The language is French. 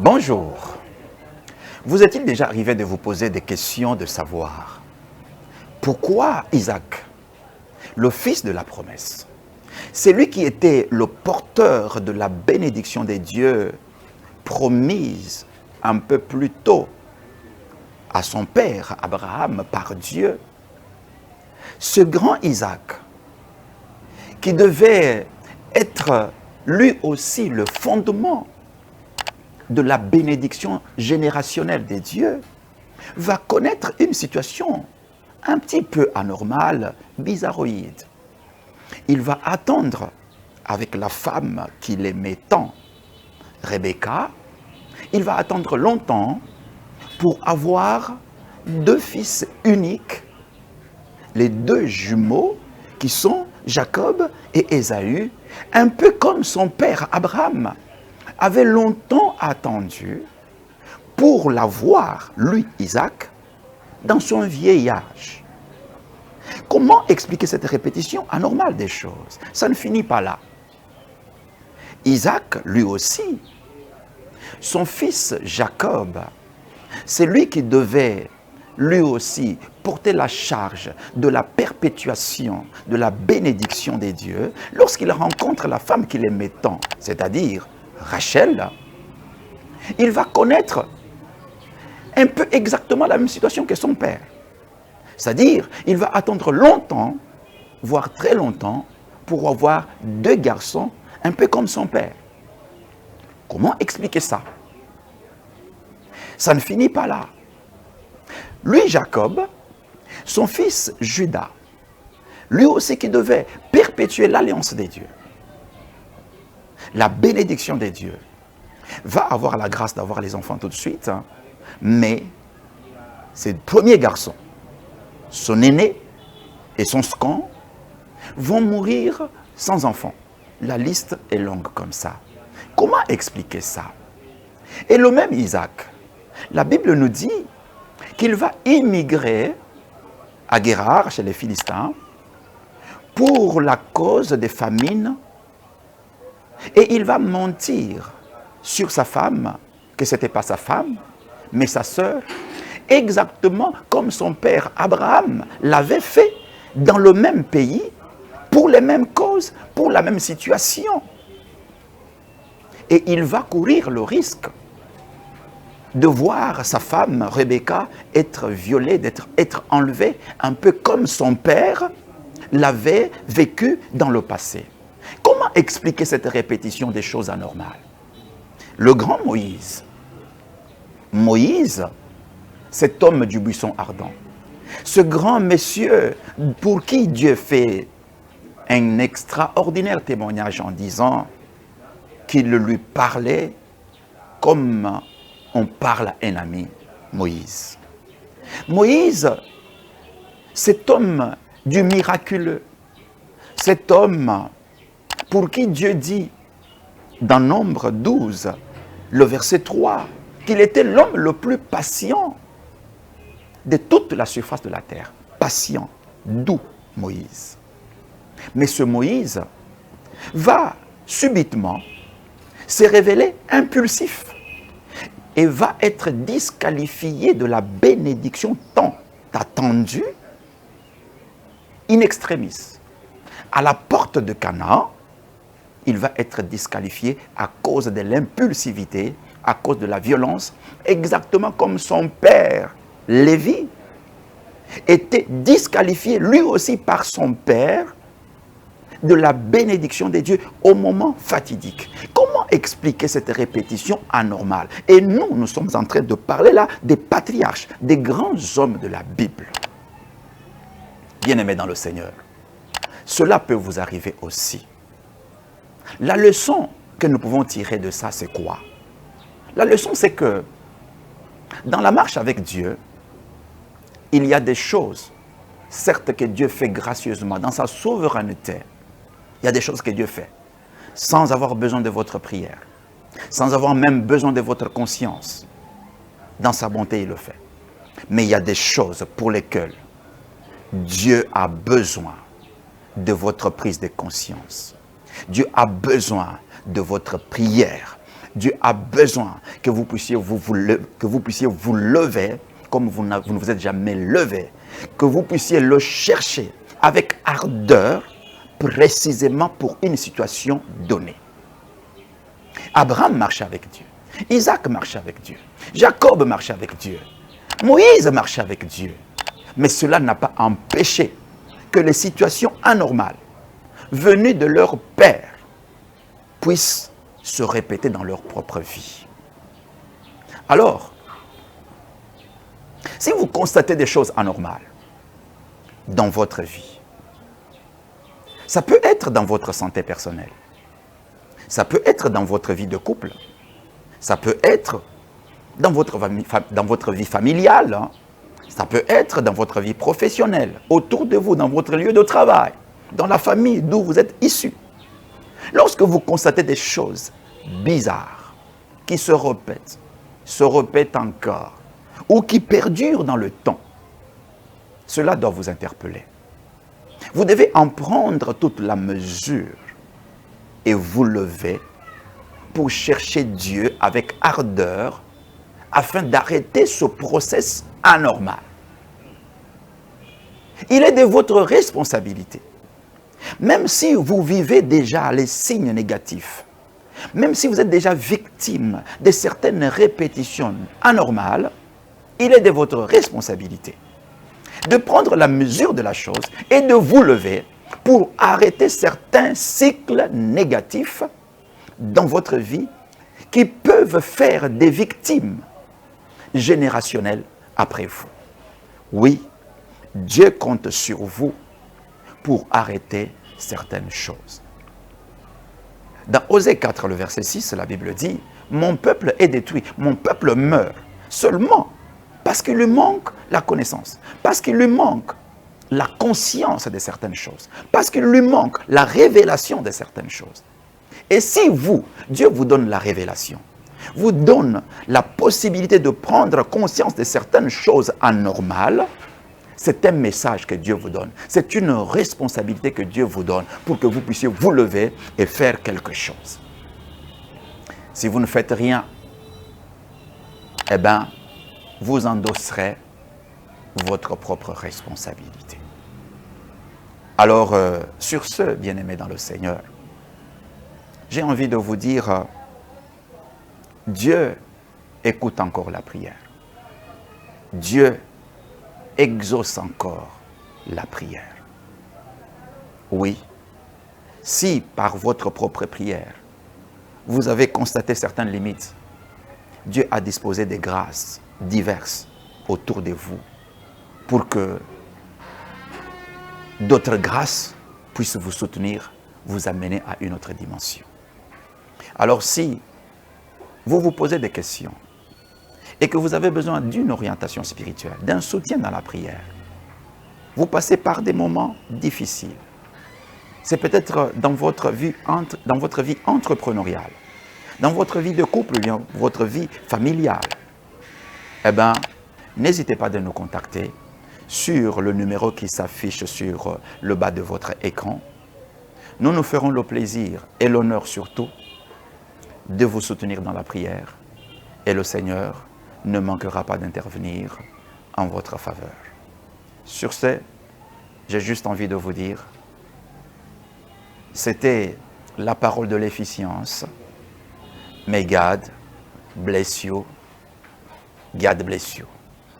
Bonjour. Vous est-il déjà arrivé de vous poser des questions de savoir pourquoi Isaac, le fils de la promesse, c'est lui qui était le porteur de la bénédiction des dieux promise un peu plus tôt à son père Abraham par Dieu. Ce grand Isaac, qui devait être lui aussi le fondement de la bénédiction générationnelle des dieux, va connaître une situation un petit peu anormale, bizarroïde. Il va attendre avec la femme qu'il aimait tant, Rebecca, il va attendre longtemps pour avoir deux fils uniques, les deux jumeaux qui sont Jacob et Ésaü, un peu comme son père Abraham avait longtemps attendu pour l'avoir, lui, Isaac, dans son vieil âge. Comment expliquer cette répétition anormale des choses? Ça ne finit pas là. Isaac, lui aussi, son fils Jacob, c'est lui qui devait, lui aussi, porter la charge de la perpétuation, de la bénédiction des dieux, lorsqu'il rencontre la femme qu'il aimait tant, c'est-à-dire Rachel. Il va connaître un peu exactement la même situation que son père. C'est-à-dire, il va attendre longtemps, voire très longtemps, pour avoir deux garçons, un peu comme son père. Comment expliquer ça? Ça ne finit pas là. Lui, Jacob, son fils Judas, lui aussi qui devait perpétuer l'alliance des dieux, la bénédiction des dieux, va avoir la grâce d'avoir les enfants tout de suite, mais ses premiers garçons, son aîné et son second, vont mourir sans enfants. La liste est longue comme ça. Comment expliquer ça? Et le même Isaac, la Bible nous dit qu'il va immigrer à Guérar, chez les Philistins, pour la cause des famines, et il va mentir sur sa femme, que ce n'était pas sa femme, mais sa sœur, exactement comme son père Abraham l'avait fait dans le même pays, pour les mêmes causes, pour la même situation. Et il va courir le risque de voir sa femme, Rebecca, être violée, être enlevée, un peu comme son père l'avait vécu dans le passé. Comment expliquer cette répétition des choses anormales? Le grand Moïse, cet homme du buisson ardent, ce grand monsieur pour qui Dieu fait un extraordinaire témoignage en disant qu'il lui parlait comme on parle à un ami, Moïse. Moïse, cet homme du miraculeux, cet homme pour qui Dieu dit dans Nombre 12, le verset 3, qu'il était l'homme le plus patient de toute la surface de la terre. Patient, doux Moïse. Mais ce Moïse va subitement se révéler impulsif et va être disqualifié de la bénédiction tant attendue in extremis. À la porte de Canaan, il va être disqualifié à cause de l'impulsivité, à cause de la violence, exactement comme son père, Lévi, était disqualifié lui aussi par son père de la bénédiction des dieux au moment fatidique. Comment expliquer cette répétition anormale? Et nous sommes en train de parler là des patriarches, des grands hommes de la Bible. Bien-aimés dans le Seigneur, cela peut vous arriver aussi. La leçon que nous pouvons tirer de ça, c'est quoi? La leçon, c'est que dans la marche avec Dieu, il y a des choses, certes que Dieu fait gracieusement, dans sa souveraineté. Il y a des choses que Dieu fait, sans avoir besoin de votre prière, sans avoir même besoin de votre conscience. Dans sa bonté, il le fait. Mais il y a des choses pour lesquelles Dieu a besoin de votre prise de conscience. Dieu a besoin de votre prière. Dieu a besoin que vous puissiez vous lever comme vous ne vous êtes jamais levé, que vous puissiez le chercher avec ardeur, précisément pour une situation donnée. Abraham marchait avec Dieu, Isaac marchait avec Dieu, Jacob marchait avec Dieu, Moïse marchait avec Dieu. Mais cela n'a pas empêché que les situations anormales venues de leur père puissent se répéter dans leur propre vie. Alors, si vous constatez des choses anormales dans votre vie, ça peut être dans votre santé personnelle, ça peut être dans votre vie de couple, ça peut être dans votre vie familiale, hein. Ça peut être dans votre vie professionnelle, autour de vous, dans votre lieu de travail, dans la famille d'où vous êtes issu. Lorsque vous constatez des choses bizarres qui se répètent encore, ou qui perdurent dans le temps, cela doit vous interpeller. Vous devez en prendre toute la mesure et vous lever pour chercher Dieu avec ardeur afin d'arrêter ce processus anormal. Il est de votre responsabilité. Même si vous vivez déjà les signes négatifs, même si vous êtes déjà victime de certaines répétitions anormales, il est de votre responsabilité de prendre la mesure de la chose et de vous lever pour arrêter certains cycles négatifs dans votre vie qui peuvent faire des victimes générationnelles après vous. Oui, Dieu compte sur vous pour arrêter certaines choses. Dans Osée 4, le verset 6, la Bible dit « Mon peuple est détruit, mon peuple meurt seulement parce qu'il lui manque la connaissance, parce qu'il lui manque la conscience de certaines choses, parce qu'il lui manque la révélation de certaines choses. » Et si Dieu vous donne la révélation, vous donne la possibilité de prendre conscience de certaines choses anormales, c'est un message que Dieu vous donne. C'est une responsabilité que Dieu vous donne pour que vous puissiez vous lever et faire quelque chose. Si vous ne faites rien, eh bien, vous endosserez votre propre responsabilité. Alors, sur ce, bien-aimés dans le Seigneur, j'ai envie de vous dire, Dieu écoute encore la prière. Dieu exauce encore la prière. Oui, si par votre propre prière, vous avez constaté certaines limites, Dieu a disposé des grâces diverses autour de vous pour que d'autres grâces puissent vous soutenir, vous amener à une autre dimension. Alors si vous vous posez des questions et que vous avez besoin d'une orientation spirituelle, d'un soutien dans la prière, vous passez par des moments difficiles. C'est peut-être dans votre vie entrepreneuriale, dans votre vie de couple, dans votre vie familiale. Eh bien, n'hésitez pas de nous contacter sur le numéro qui s'affiche sur le bas de votre écran. Nous nous ferons le plaisir et l'honneur surtout de vous soutenir dans la prière et le Seigneur ne manquera pas d'intervenir en votre faveur. Sur ce, j'ai juste envie de vous dire, c'était la parole de l'efficience. May God bless you. God bless you.